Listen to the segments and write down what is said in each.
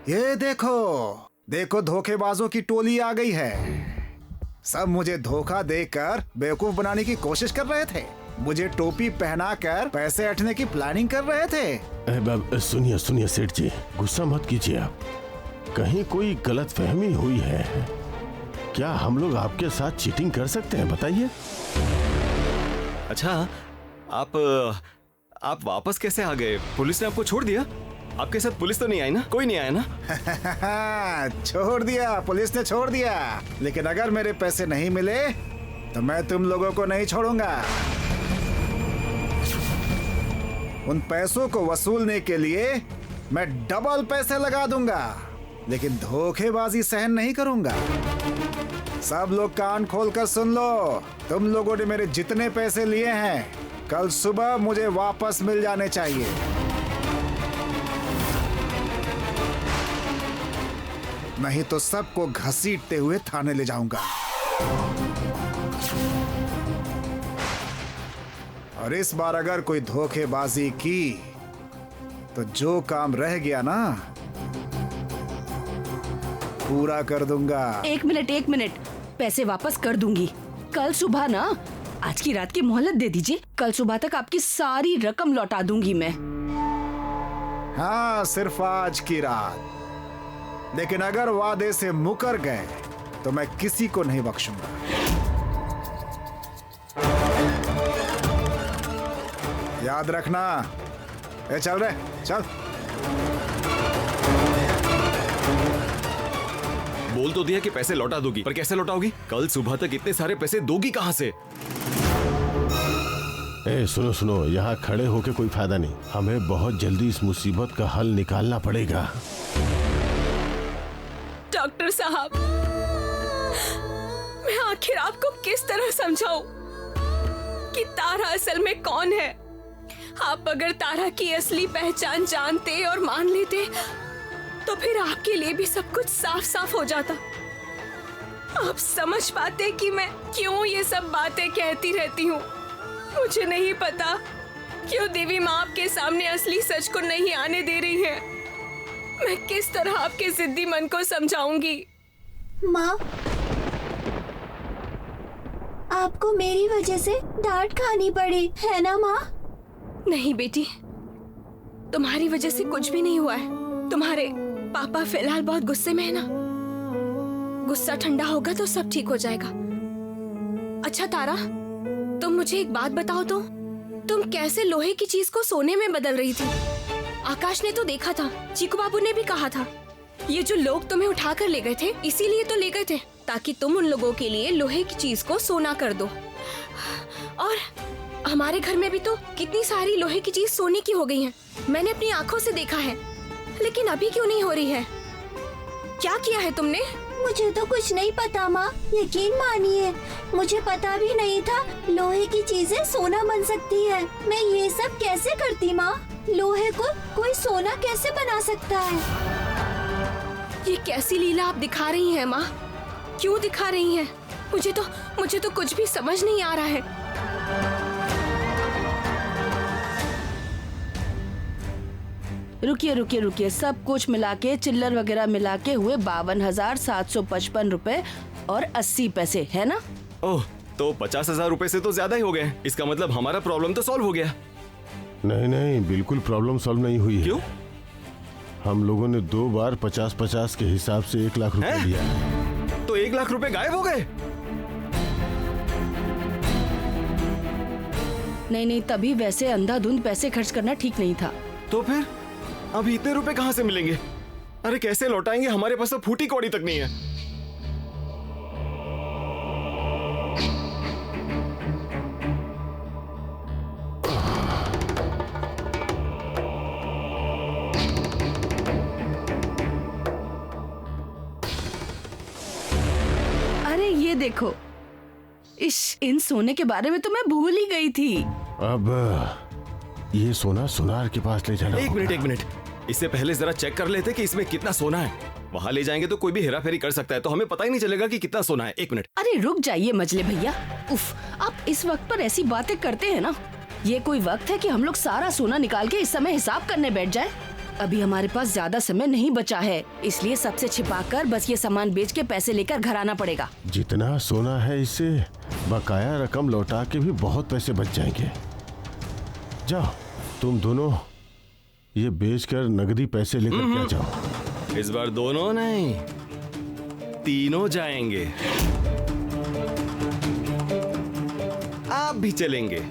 ये देखो देखो, धोखेबाजों की टोली आ गई है। सब मुझे धोखा देकर बेवकूफ बनाने की कोशिश कर रहे थे। मुझे टोपी पहनाकर पैसे हटने की प्लानिंग कर रहे थे। सुनिए सुनिए सेठ जी, गुस्सा मत कीजिए आप। कहीं कोई गलतफहमी हुई है क्या? हम लोग आपके साथ चीटिंग कर सकते हैं, बताइए। अच्छा, आप वापस कैसे आ गए? पुलिस ने आपको छोड़ दिया? आपके साथ पुलिस तो नहीं आई ना? कोई नहीं आया ना? छोड़ दिया, पुलिस ने छोड़ दिया। लेकिन अगर मेरे पैसे नहीं मिले तो मैं तुम लोगों को नहीं छोड़ूंगा। उन पैसों को वसूलने के लिए मैं डबल पैसे लगा दूंगा, लेकिन धोखेबाजी सहन नहीं करूंगा। सब लोग कान खोलकर सुन लो, तुम लोगों ने मेरे जितने पैसे लिए हैं कल सुबह मुझे वापस मिल जाने चाहिए। नहीं तो सबको घसीटते हुए थाने ले जाऊंगा। और इस बार अगर कोई धोखेबाजी की तो जो काम रह गया ना पूरा कर दूंगा। एक मिनट, पैसे वापस कर दूंगी कल सुबह ना। आज की रात की मोहलत दे दीजिए, कल सुबह तक आपकी सारी रकम लौटा दूंगी मैं। हाँ, सिर्फ आज की रात। लेकिन अगर वादे से मुकर गए तो मैं किसी को नहीं बख्शूंगा। याद रखना। ए, चल रे चल। बोल तो दिया कि पैसे लौटा दोगी, पर कैसे लौटाओगी? कल सुबह तक इतने सारे पैसे दोगी कहां से? सुनो सुनो, यहाँ खड़े होके कोई फायदा नहीं। हमें बहुत जल्दी इस मुसीबत का हल निकालना पड़ेगा। डॉक्टर साहब, मैं आखिर आपको किस तरह समझाऊं कि तारा असल में कौन है? आप अगर तारा की असली पहचान जानते और मान लेते तो फिर आपके लिए भी सब कुछ साफ साफ हो जाता। आप समझ पाते कि मैं क्यों ये सब बातें कहती रहती हूँ? मुझे नहीं पता क्यों देवी माँ आपके सामने असली सच को नहीं आने दे रही है। मैं किस तरह आपके जिद्दी मन को समझाऊंगी? माँ, आपको मेरी वजह से डांट खानी पड़ी है ना माँ? नहीं बेटी, तुम्हारी वजह से कुछ भी नहीं हुआ है। तुम्हारे पापा फिलहाल बहुत गुस्से में है ना। गुस्सा ठंडा होगा तो सब ठीक हो जाएगा। अच्छा तारा, तुम मुझे एक बात बताओ तो, तुम कैसे लोहे की चीज को सोने में बदल रही थी? आकाश ने तो देखा था, चीकू बाबू ने भी कहा था। ये जो लोग तुम्हें उठा कर ले गए थे, इसीलिए तो ले गए थे ताकि तुम उन लोगों के लिए लोहे की चीज को सोना कर दो। और हमारे घर में भी तो कितनी सारी लोहे की चीज सोने की हो गई हैं। मैंने अपनी आंखों से देखा है, लेकिन अभी क्यों नहीं हो रही है? क्या किया है तुमने? मुझे तो कुछ नहीं पता माँ, यकीन मानिए मुझे पता भी नहीं था लोहे की चीजें सोना बन सकती है। मैं ये सब कैसे करती माँ? लोहे को कोई सोना कैसे बना सकता है? ये कैसी लीला आप दिखा रही हैं माँ? क्यों दिखा रही हैं? मुझे तो कुछ भी समझ नहीं आ रहा है। रुकिए, सब कुछ मिला के, चिल्लर वगैरह मिला के हुए 52,755 रुपए और 80 पैसे है ना? ओह, तो 50,000 रुपए से तो ज्यादा ही हो गए। इसका मतलब हमारा प्रॉब्लम तो सॉल्व हो गया। नहीं, बिल्कुल प्रॉब्लम सॉल्व नहीं हुई है। क्यों? हम लोगों ने 2 बार 50-50 के हिसाब से 1 लाख रुपए दिया। तो 1 लाख रुपए गायब हो गए? नहीं, तभी वैसे अंधाधुंध पैसे खर्च करना ठीक नहीं था। तो फिर अभी इतने रुपए कहाँ से मिलेंगे? अरे कैसे लौटाएंगे? हमारे पास तो फूटी कौड़ी तक नहीं है। अरे ये देखो, इन सोने के बारे में तो मैं भूल ही गई थी। अब ये सोना सुनार के पास ले जाना। एक मिनट, इससे पहले जरा चेक कर लेते कि इसमें कितना सोना है। वहाँ ले जाएंगे तो कोई भी हेरा फेरी कर सकता है, तो हमें पता ही नहीं चलेगा कि कितना सोना है। 1 मिनट। अरे रुक जाइए मजले भैया, उफ, आप इस वक्त पर ऐसी बातें करते हैं ना। ये कोई वक्त है कि हम लोग सारा सोना निकाल के इस समय हिसाब करने बैठ जाए? अभी हमारे पास ज्यादा समय नहीं बचा है, इसलिए सबसे छिपाकर बस ये सामान बेच के पैसे लेकर घर आना पड़ेगा। जितना सोना है इससे बकाया रकम लौटा के भी बहुत पैसे बच जाएंगे। जाओ तुम दोनों ये बेचकर नगदी पैसे लेकर क्या जाओ। इस बार दोनों नहीं, तीनों जाएंगे। आप भी चलेंगे।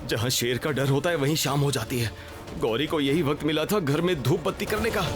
जहां शेर का डर होता है वहीं शाम हो जाती है। गौरी को यही वक्त मिला था घर में धूप बत्ती करने का।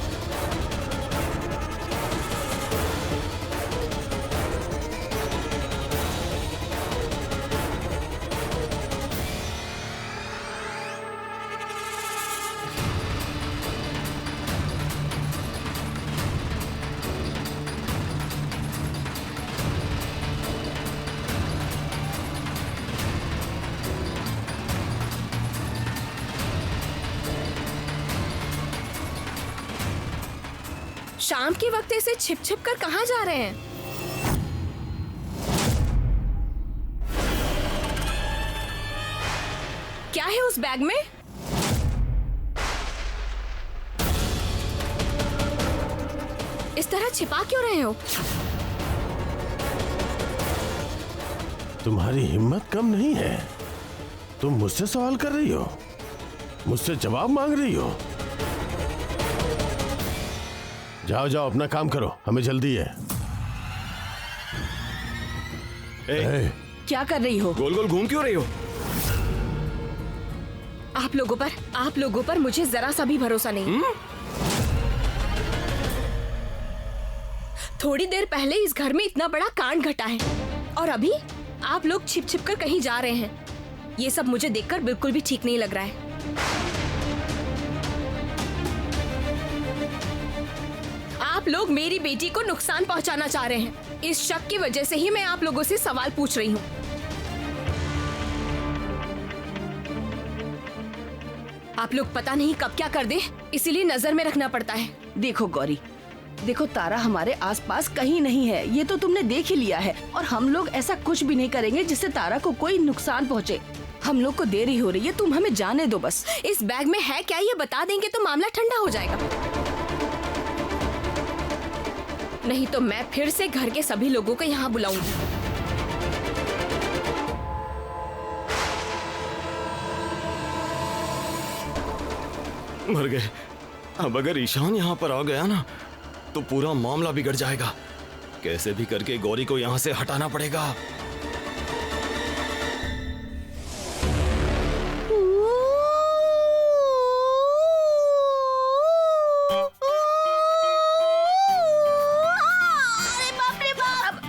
शाम के वक्त ऐसे छिप छिप कर कहाँ जा रहे हैं? क्या है उस बैग में? इस तरह छिपा क्यों रहे हो? तुम्हारी हिम्मत कम नहीं है। तुम मुझसे सवाल कर रही हो, मुझसे जवाब मांग रही हो। जाओ जाओ अपना काम करो, हमें जल्दी है। ए, क्या कर रही हो? गोल गोल घूम क्यों रही हो? आप लोगों पर मुझे जरा सा भी भरोसा नहीं। थोड़ी देर पहले इस घर में इतना बड़ा कांड घटा है और अभी आप लोग छिप छिप कर कहीं जा रहे हैं। ये सब मुझे देखकर बिल्कुल भी ठीक नहीं लग रहा है। आप लोग मेरी बेटी को नुकसान पहुंचाना चाह रहे हैं। इस शक की वजह से ही मैं आप लोगों से सवाल पूछ रही हूँ। आप लोग पता नहीं कब क्या कर दे, इसीलिए नजर में रखना पड़ता है। देखो गौरी, देखो तारा हमारे आसपास कहीं नहीं है, ये तो तुमने देख ही लिया है। और हम लोग ऐसा कुछ भी नहीं करेंगे जिससे तारा को कोई नुकसान पहुंचे। हम लोग को देरी हो रही है, तुम हमें जाने दो बस। इस बैग में है क्या ये बता देंगे तो मामला ठंडा हो जाएगा। नहीं तो मैं फिर से घर के सभी लोगों को यहाँ बुलाऊंगी। मर गए। अब अगर ईशान यहाँ पर आ गया ना तो पूरा मामला बिगड़ जाएगा। कैसे भी करके गौरी को यहाँ से हटाना पड़ेगा।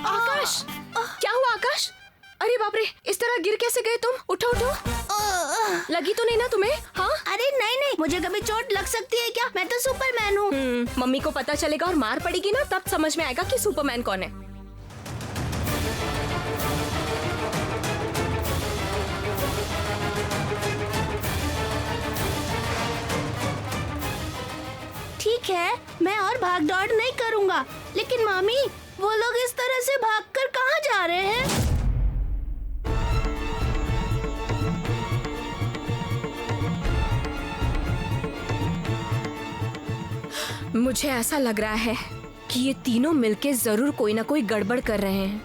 आकाश, क्या हुआ आकाश? अरे बाप रे, इस तरह गिर कैसे गए तुम? उठो उठो। लगी तो नहीं ना तुम्हें? हाँ? अरे नहीं नहीं, मुझे कभी चोट लग सकती है क्या? मैं तो सुपरमैन हूँ। मम्मी को पता चलेगा और मार पड़ेगी ना, तब समझ में आएगा कि सुपरमैन कौन है। ठीक है, मैं और भाग दौड़ नहीं करूँगा, लेकिन मामी वो लोग इस तरह से भागकर कहाँ जा रहे हैं? मुझे ऐसा लग रहा है कि ये तीनों मिलके जरूर कोई ना कोई गड़बड़ कर रहे हैं।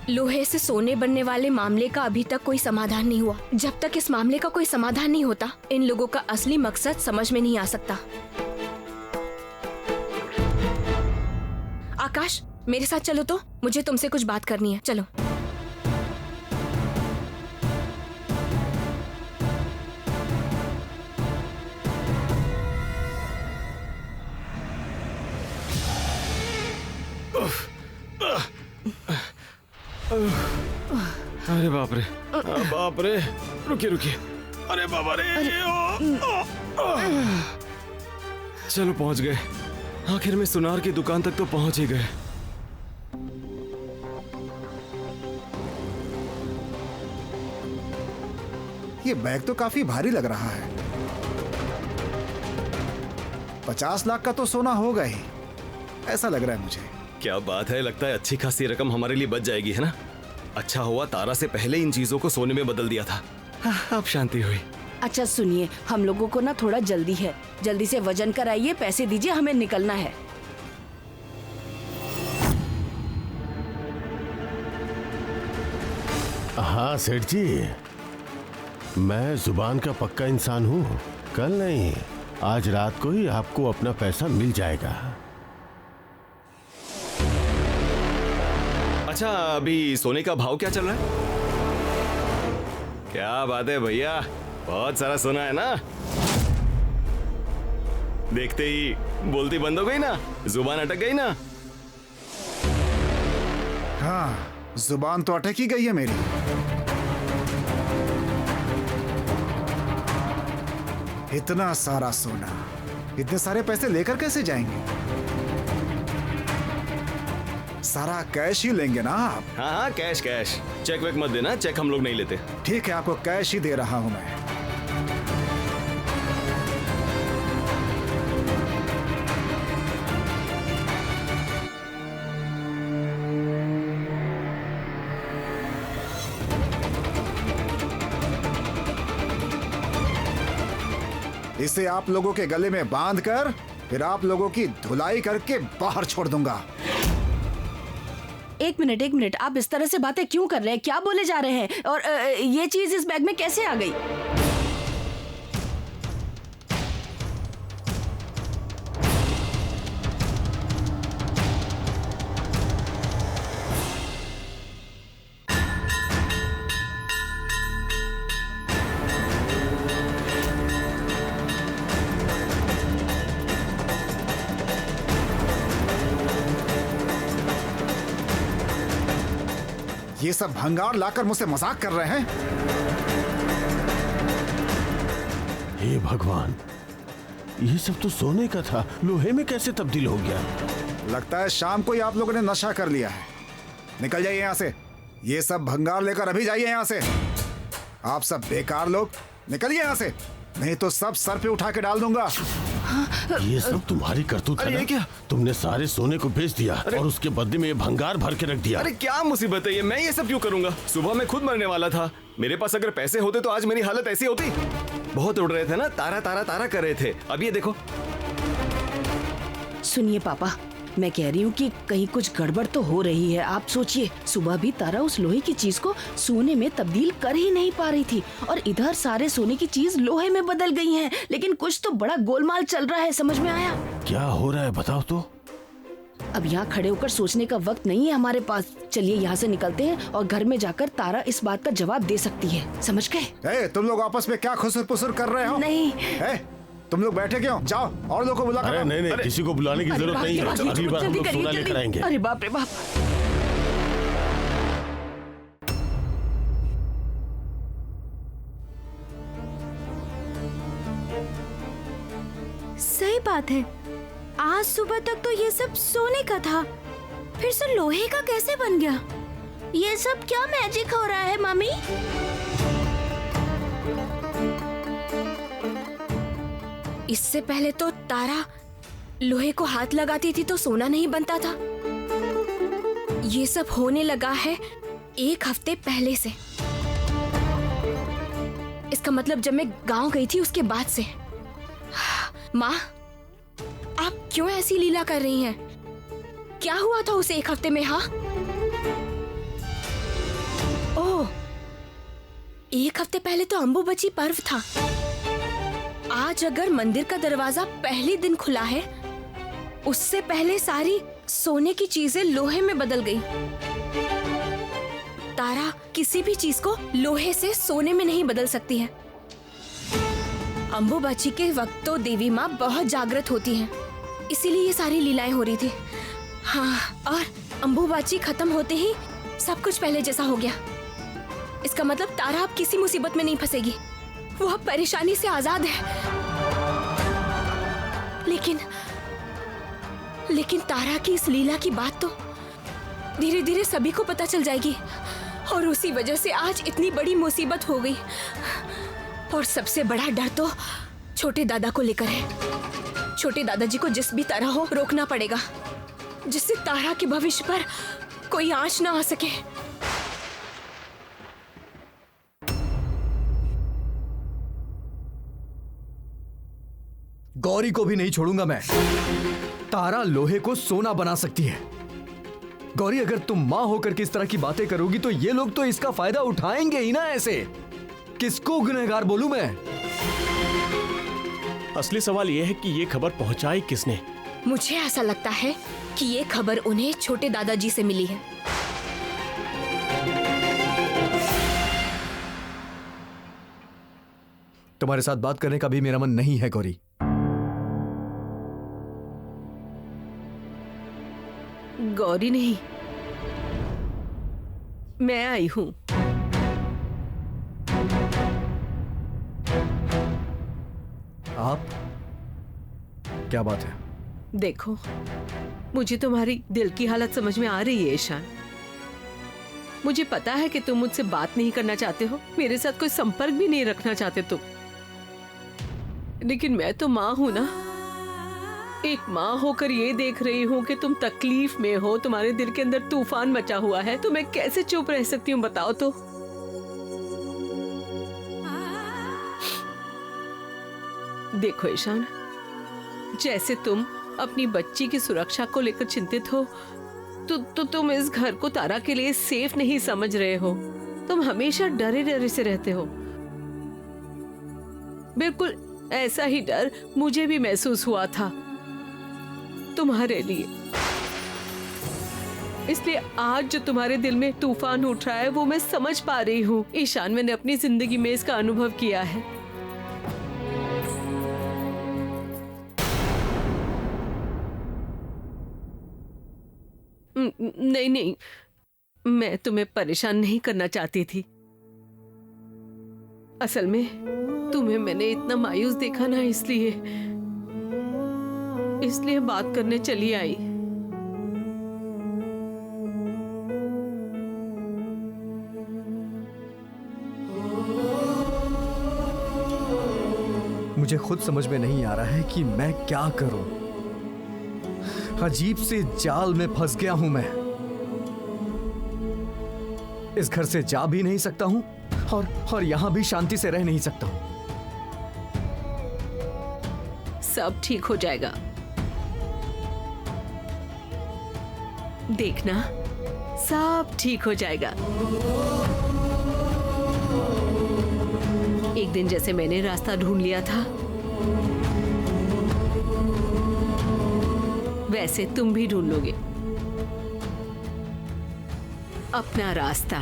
लोहे से सोने बनने वाले मामले का अभी तक कोई समाधान नहीं हुआ। जब तक इस मामले का कोई समाधान नहीं होता, इन लोगों का असली मकसद समझ में नहीं आ सकता। आकाश, मेरे साथ चलो तो, मुझे तुमसे कुछ बात करनी है। चलो। अरे बाप रे, बाप रे, रुकिए रुकिए। अरे बाबा रे, चलो पहुंच गए। आखिर में सुनार की दुकान तक तो पहुंच ही गए। ये बैग तो काफी भारी लग रहा है। 50 लाख का तो सोना होगा ही, ऐसा लग रहा है मुझे। क्या बात है, लगता है अच्छी खासी रकम हमारे लिए बच जाएगी, है ना? अच्छा हुआ तारा से पहले इन चीजों को सोने में बदल दिया था। अब शांति हुई। अच्छा सुनिए, हम लोगों को ना थोड़ा जल्दी है, जल्दी से वजन कराइए, पैसे दीजिए, हमें निकलना है। हाँ सेठ जी, मैं जुबान का पक्का इंसान हूँ। कल नहीं, आज रात को ही आपको अपना पैसा मिल जाएगा। अच्छा, अभी सोने का भाव क्या चल रहा है? क्या बात है भैया, बहुत सारा सोना है ना? देखते ही बोलती बंद हो गई ना, जुबान अटक गई ना? हाँ, जुबान तो अटक ही गई है मेरी। इतना सारा सोना, इतने सारे पैसे लेकर कैसे जाएंगे? सारा कैश ही लेंगे ना आप? हाँ हाँ, कैश कैश, चेक वेक मत देना, चेक हम लोग नहीं लेते। ठीक है, आपको कैश ही दे रहा हूं मैं। इसे आप लोगों के गले में बांधकर फिर आप लोगों की धुलाई करके बाहर छोड़ दूंगा। एक मिनट, आप इस तरह से बातें क्यों कर रहे हैं? क्या बोले जा रहे हैं? और ये चीज इस बैग में कैसे आ गई? ये सब भंगार लाकर मुझसे मजाक कर रहे हैं? हे भगवान, ये सब तो सोने का था, लोहे में कैसे तब्दील हो गया? लगता है शाम को ही आप लोगों ने नशा कर लिया है। निकल जाइए यहाँ से, ये सब भंगार लेकर अभी जाइए यहाँ से। आप सब बेकार लोग, निकलिए यहाँ से, नहीं तो सब सर पे उठा के डाल दूंगा। ये सब तुम्हारी करतूत है अरे ना? ये क्या? तुमने सारे सोने को बेच दिया और उसके बदले में ये भंगार भर के रख दिया। अरे क्या मुसीबत है ये, मैं ये सब क्यों करूंगा? सुबह मैं खुद मरने वाला था। मेरे पास अगर पैसे होते तो आज मेरी हालत ऐसी होती। बहुत उड़ रहे थे ना, तारा तारा तारा कर रहे थे। अब ये देखो। सुनिए पापा, मैं कह रही हूँ कि कहीं कुछ गड़बड़ तो हो रही है। आप सोचिए, सुबह भी तारा उस लोहे की चीज को सोने में तब्दील कर ही नहीं पा रही थी और इधर सारे सोने की चीज लोहे में बदल गई हैं। लेकिन कुछ तो बड़ा गोलमाल चल रहा है, समझ में आया? क्या हो रहा है बताओ तो। अब यहाँ खड़े होकर सोचने का वक्त नहीं है हमारे पास। चलिए यहाँ से निकलते हैं और घर में जाकर तारा इस बात का जवाब दे सकती है, समझ गए? तुम लोग आपस में क्या खुसुर पुसुर कर रहे हो? नहीं। तुम लोग बैठे क्यों? जाओ और लोगों को बुला कर अरे लाओ। नहीं नहीं, किसी को बुलाने की जरूरत नहीं है। अगली बार हम लोग सोना लेकर आएंगे। अरे बाप रे बाप। सही बात है, आज सुबह तक तो ये सब सोने का था, फिर से लोहे का कैसे बन गया? ये सब क्या मैजिक हो रहा है मम्मी? इससे पहले तो तारा लोहे को हाथ लगाती थी तो सोना नहीं बनता था। ये सब होने लगा है 1 हफ्ते पहले से। इसका मतलब जब मैं गांव गई थी उसके बाद से। माँ, आप क्यों ऐसी लीला कर रही हैं? क्या हुआ था उसे 1 हफ्ते में? हाँ, ओह, 1 हफ्ते पहले तो अंबुबची पर्व था। आज अगर मंदिर का दरवाजा पहले दिन खुला है, उससे पहले सारी सोने की चीजें लोहे में बदल गई। तारा किसी भी चीज को लोहे से सोने में नहीं बदल सकती है। अंबुबाची के वक्त तो देवी माँ बहुत जागृत होती हैं, इसीलिए ये सारी लीलाएं हो रही थी। हाँ, और अंबुबाची खत्म होते ही सब कुछ पहले जैसा हो गया। इसका मतलब तारा अब किसी मुसीबत में नहीं फंसेगी, वो अब परेशानी से आजाद है। लेकिन तारा की इस लीला की बात तो धीरे धीरे सभी को पता चल जाएगी और उसी वजह से आज इतनी बड़ी मुसीबत हो गई। और सबसे बड़ा डर तो छोटे दादा को लेकर है। छोटे दादाजी को जिस भी तरह हो रोकना पड़ेगा, जिससे तारा के भविष्य पर कोई आंच ना आ सके। गौरी को भी नहीं छोड़ूंगा मैं। तारा लोहे को सोना बना सकती है। गौरी, अगर तुम माँ होकर के इस तरह की बातें करोगी तो ये लोग तो इसका फायदा उठाएंगे ही ना। ऐसे किसको गुनहगार बोलूं मैं? असली सवाल यह है कि ये खबर पहुंचाई किसने? मुझे ऐसा लगता है कि ये खबर उन्हें छोटे दादाजी से मिली है। तुम्हारे साथ बात करने का भी मेरा मन नहीं है गौरी। गौरी नहीं, मैं आई हूं। आप? क्या बात है? देखो, मुझे तुम्हारी दिल की हालत समझ में आ रही है ईशान। मुझे पता है कि तुम मुझसे बात नहीं करना चाहते हो, मेरे साथ कोई संपर्क भी नहीं रखना चाहते तुम, लेकिन मैं तो माँ हूं ना। एक माँ होकर ये देख रही हूँ कि तुम तकलीफ में हो, तुम्हारे दिल के अंदर तूफान मचा हुआ है, तो मैं कैसे चुप रह सकती हूँ बताओ तो। देखो ईशान, जैसे तुम अपनी बच्ची की सुरक्षा को लेकर चिंतित हो, तो तुम इस घर को तारा के लिए सेफ नहीं समझ रहे हो। तुम हमेशा डरे डरे से रहते हो। बिल्कुल ऐसा ही डर मुझे भी महसूस हुआ था तुम्हारे लिए। इसलिए आज जो तुम्हारे दिल में तूफान उठ रहा है वो मैं समझ पा रही हूँ ईशान। मैंने अपनी जिंदगी में इसका अनुभव किया है। नहीं नहीं, मैं तुम्हें परेशान नहीं करना चाहती थी। असल में तुम्हें मैंने इतना मायूस देखा ना, इसलिए बात करने चली आई। मुझे खुद समझ में नहीं आ रहा है कि मैं क्या करूं। अजीब से जाल में फंस गया हूं मैं। इस घर से जा भी नहीं सकता हूं और यहां भी शांति से रह नहीं सकता हूं। सब ठीक हो जाएगा, देखना, सब ठीक हो जाएगा। एक दिन जैसे मैंने रास्ता ढूंढ लिया था, वैसे तुम भी ढूंढ लोगे अपना रास्ता। ए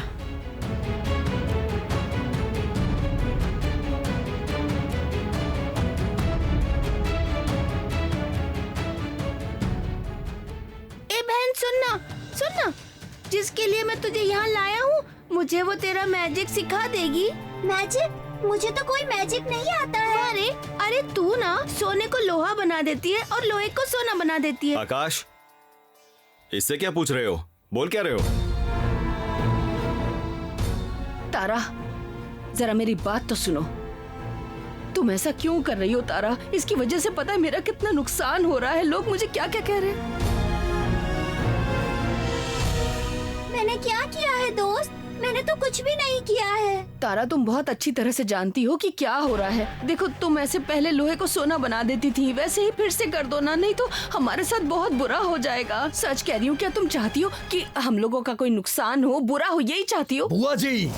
बहन, सुनना सुनना, जिसके लिए मैं तुझे यहाँ लाया हूँ, मुझे वो तेरा मैजिक सिखा देगी। मैजिक? मुझे तो कोई मैजिक नहीं आता है। अरे तू ना सोने को लोहा बना देती है और लोहे को सोना बना देती है। आकाश, इससे क्या पूछ रहे हो? बोल क्या रहे हो? तारा, जरा मेरी बात तो सुनो। तुम ऐसा क्यों कर रही हो तारा? इसकी वजह से पता है मेरा कितना नुकसान हो रहा है। लोग मुझे क्या क्या कह रहे हैं। मैंने क्या किया है दोस्त? मैंने तो कुछ भी नहीं किया है। तारा, तुम बहुत अच्छी तरह से जानती हो कि क्या हो रहा है। देखो, तुम ऐसे पहले लोहे को सोना बना देती थी, वैसे ही फिर से कर दो ना, नहीं तो हमारे साथ बहुत बुरा हो जाएगा। सच कह रही हूँ। क्या तुम चाहती हो कि हम लोगों का कोई नुकसान हो, बुरा हो? यही चाहती हो? बुआ जी,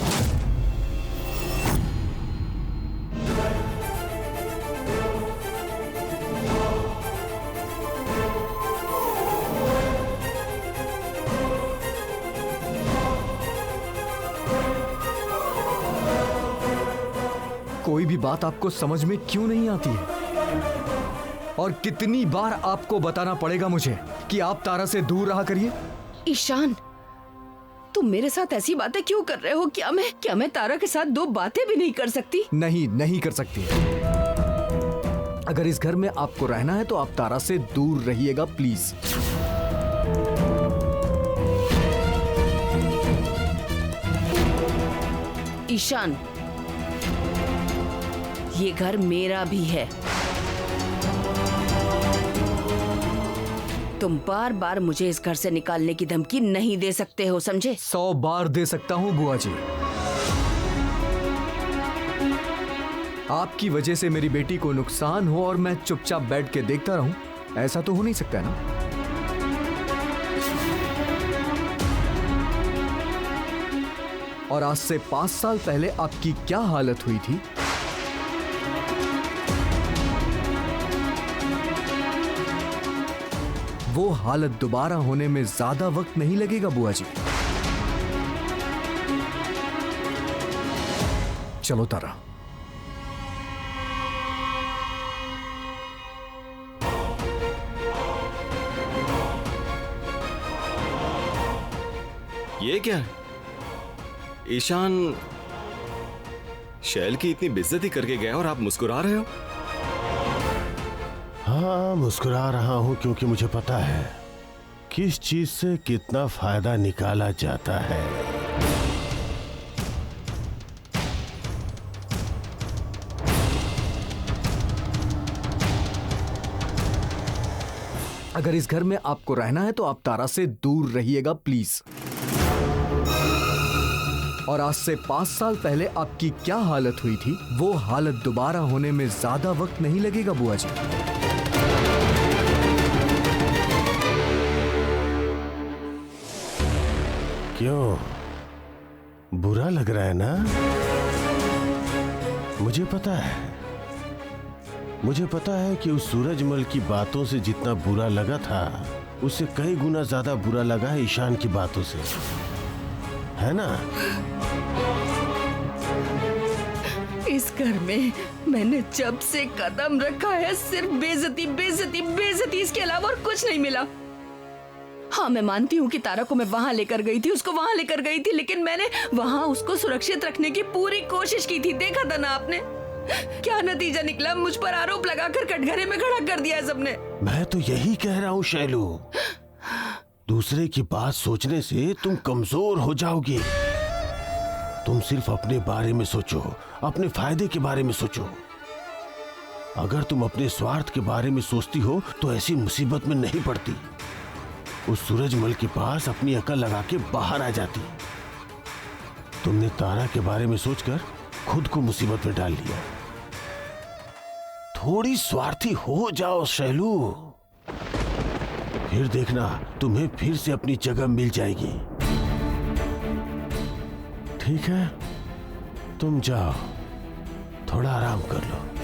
कोई भी बात आपको समझ में क्यों नहीं आती है? और कितनी बार आपको बताना पड़ेगा मुझे कि आप तारा से दूर रहा करिए? ईशान, तुम मेरे साथ ऐसी बातें क्यों कर रहे हो? क्या मैं तारा के साथ दो बातें भी नहीं कर सकती? नहीं कर सकती। अगर इस घर में आपको रहना है तो आप तारा से दूर रहिएगा प्लीज। ईशान, ये घर मेरा भी है। तुम बार बार मुझे इस घर से निकालने की धमकी नहीं दे सकते हो, समझे? 100 बार दे सकता हूँ बुआ जी। आपकी वजह से मेरी बेटी को नुकसान हो और मैं चुपचाप बैठ के देखता रहूं, ऐसा तो हो नहीं सकता है ना। और आज से 5 साल पहले आपकी क्या हालत हुई थी, वो हालत दोबारा होने में ज्यादा वक्त नहीं लगेगा बुआ जी। चलो तारा। ये क्या है? ईशान शैल की इतनी बेइज्जती करके गया और आप मुस्कुरा रहे हो? हाँ, मुस्कुरा रहा हूं क्योंकि मुझे पता है किस चीज से कितना फायदा निकाला जाता है। अगर इस घर में आपको रहना है तो आप तारा से दूर रहिएगा प्लीज। और आज से 5 साल पहले आपकी क्या हालत हुई थी, वो हालत दोबारा होने में ज्यादा वक्त नहीं लगेगा बुआ जी। क्यों, बुरा लग रहा है ना? मुझे पता है कि उस सूरजमल की बातों से जितना बुरा लगा था, उससे कई गुना ज्यादा बुरा लगा है ईशान की बातों से, है ना? इस घर में मैंने जब से कदम रखा है सिर्फ बेइज्जती बेइज्जती बेइज्जती, इसके अलावा और कुछ नहीं मिला। हाँ, मैं मानती हूँ कि तारा को मैं वहाँ लेकर गई थी, उसको वहाँ लेकर गई थी, लेकिन मैंने वहाँ उसको सुरक्षित रखने की पूरी कोशिश की थी। देखा था ना आपने क्या नतीजा निकला? मुझ पर आरोप लगाकर कटघरे में खड़ा कर दिया है सबने। मैं तो यही कह रहा हूँ शैलू, दूसरे की बात सोचने से तुम कमजोर हो जाओगी। तुम सिर्फ अपने बारे में सोचो, अपने फायदे के बारे में सोचो। अगर तुम अपने स्वार्थ के बारे में सोचती हो तो ऐसी मुसीबत में नहीं पड़ती। उस सूरजमल के पास अपनी अकल लगा के बाहर आ जाती। तुमने तारा के बारे में सोचकर खुद को मुसीबत में डाल लिया। थोड़ी स्वार्थी हो जाओ शैलू, फिर देखना तुम्हें फिर से अपनी जगह मिल जाएगी। ठीक है, तुम जाओ, थोड़ा आराम कर लो।